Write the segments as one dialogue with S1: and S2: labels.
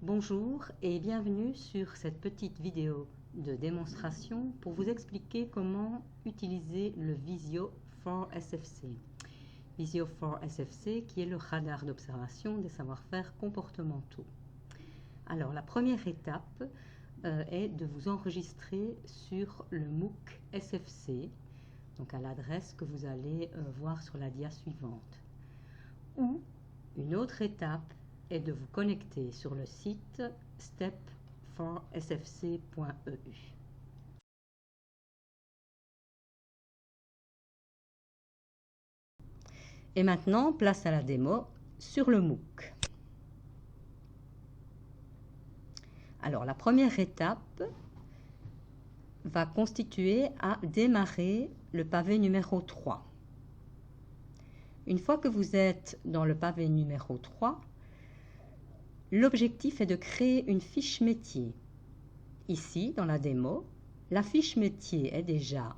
S1: Bonjour et bienvenue sur cette petite vidéo de démonstration pour vous expliquer comment utiliser le Visio for SFC. Visio for SFC qui est le radar d'observation des savoir-faire comportementaux. Alors la première étape est de vous enregistrer sur le MOOC SFC, donc à l'adresse que vous allez voir sur la dia suivante. Ou une autre étape est de vous connecter sur le site step4sfc.eu. Et maintenant, place à la démo sur le MOOC. Alors, la première étape va constituer à démarrer le pavé numéro 3. Une fois que vous êtes dans le pavé numéro 3, l'objectif est de créer une fiche métier. Ici, dans la démo, la fiche métier est déjà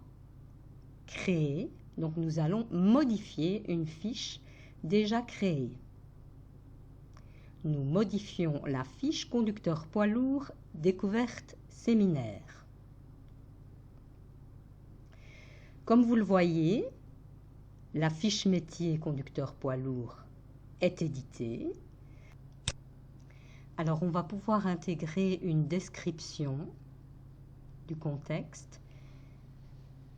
S1: créée, donc nous allons modifier une fiche déjà créée. Nous modifions la fiche conducteur poids lourd découverte séminaire. Comme vous le voyez, la fiche métier conducteur poids lourd est éditée. Alors, on va pouvoir intégrer une description du contexte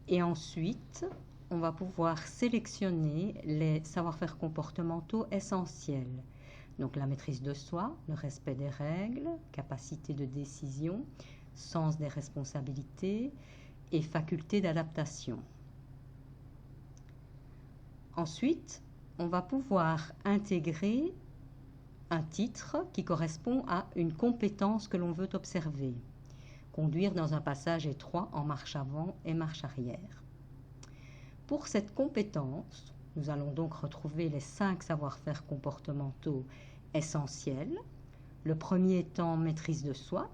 S1: et ensuite, on va pouvoir sélectionner les savoir-faire comportementaux essentiels. Donc, la maîtrise de soi, le respect des règles, capacité de décision, sens des responsabilités et faculté d'adaptation. Ensuite, on va pouvoir intégrer un titre qui correspond à une compétence que l'on veut observer. Conduire dans un passage étroit en marche avant et marche arrière. Pour cette compétence, nous allons donc retrouver les 5 savoir-faire comportementaux essentiels. Le premier étant maîtrise de soi.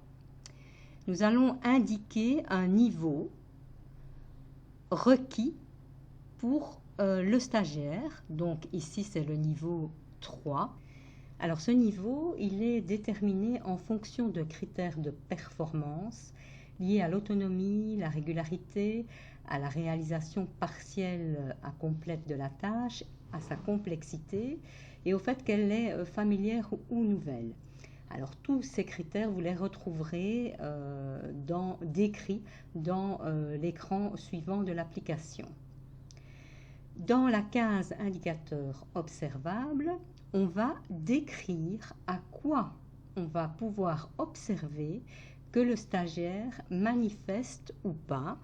S1: Nous allons indiquer un niveau requis pour le stagiaire. Donc ici, c'est le niveau 3. Alors ce niveau, il est déterminé en fonction de critères de performance liés à l'autonomie, la régularité, à la réalisation partielle à complète de la tâche, à sa complexité et au fait qu'elle est familière ou nouvelle. Alors tous ces critères, vous les retrouverez décrits dans l'écran suivant de l'application. Dans la case indicateur observable, on va décrire à quoi on va pouvoir observer que le stagiaire manifeste ou pas.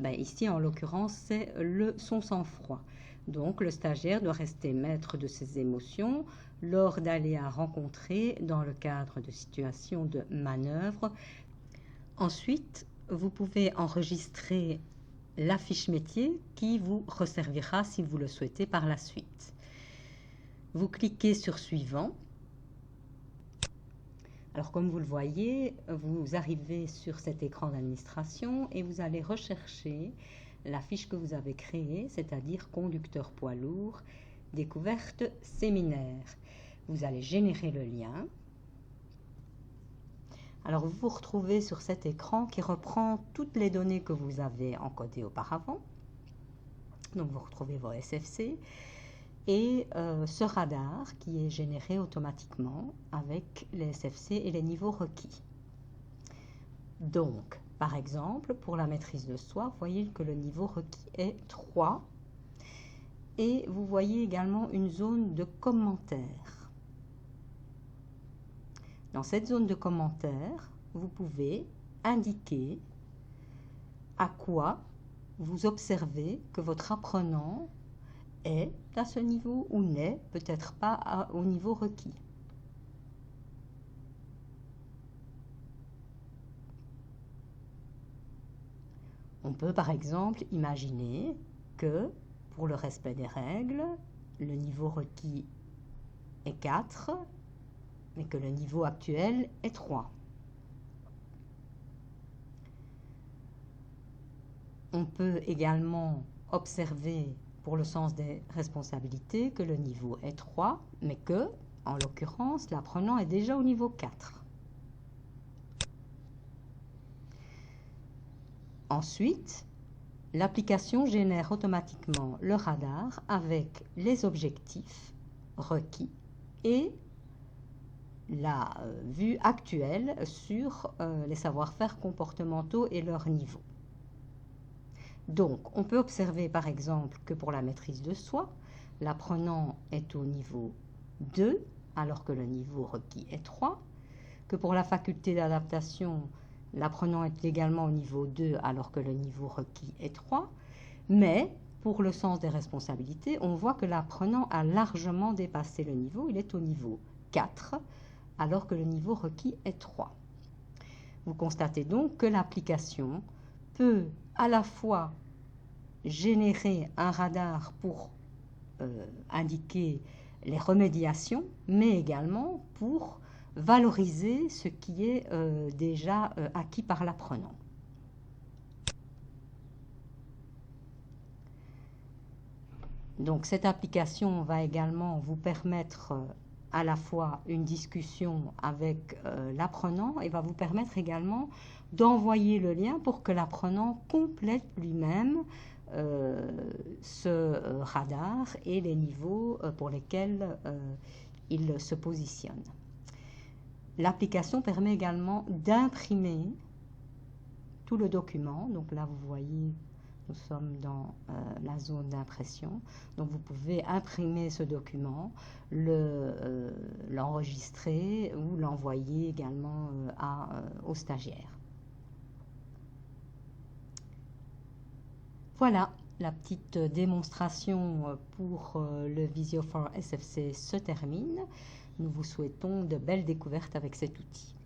S1: Ici, en l'occurrence, c'est son sang-froid. Donc, le stagiaire doit rester maître de ses émotions lors d'aléas rencontrés dans le cadre de situations de manœuvre. Ensuite, vous pouvez enregistrer la fiche métier qui vous resservira si vous le souhaitez par la suite. Vous cliquez sur suivant. Alors comme vous le voyez, vous arrivez sur cet écran d'administration et vous allez rechercher la fiche que vous avez créée, c'est-à-dire conducteur poids lourd, découverte séminaire. Vous allez générer le lien. Alors vous vous retrouvez sur cet écran qui reprend toutes les données que vous avez encodées auparavant. Donc vous retrouvez vos SFC. Et ce radar qui est généré automatiquement avec les SFC et les niveaux requis. Donc, par exemple, pour la maîtrise de soi, vous voyez que le niveau requis est 3. Et vous voyez également une zone de commentaires. Dans cette zone de commentaires, vous pouvez indiquer à quoi vous observez que votre apprenant est à ce niveau ou n'est peut-être pas au niveau requis. On peut par exemple imaginer que pour le respect des règles, le niveau requis est 4, mais que le niveau actuel est 3. On peut également observer pour le sens des responsabilités que le niveau est 3, mais que, en l'occurrence, l'apprenant est déjà au niveau 4. Ensuite, l'application génère automatiquement le radar avec les objectifs requis et la vue actuelle sur les savoir-faire comportementaux et leur niveau. Donc, on peut observer par exemple que pour la maîtrise de soi, l'apprenant est au niveau 2, alors que le niveau requis est 3, que pour la faculté d'adaptation, l'apprenant est également au niveau 2, alors que le niveau requis est 3, mais pour le sens des responsabilités, on voit que l'apprenant a largement dépassé le niveau, il est au niveau 4, alors que le niveau requis est 3. Vous constatez donc que l'application peut à la fois générer un radar pour indiquer les remédiations, mais également pour valoriser ce qui est déjà acquis par l'apprenant. Donc cette application va également vous permettre à la fois une discussion avec l'apprenant et va vous permettre également d'envoyer le lien pour que l'apprenant complète lui-même ce radar et les niveaux pour lesquels il se positionne. L'application permet également d'imprimer tout le document. Donc là, vous voyez, nous sommes dans la zone d'impression. Donc vous pouvez imprimer ce document, l'enregistrer ou l'envoyer également aux stagiaires. Voilà, la petite démonstration pour le Visio for SFC se termine. Nous vous souhaitons de belles découvertes avec cet outil.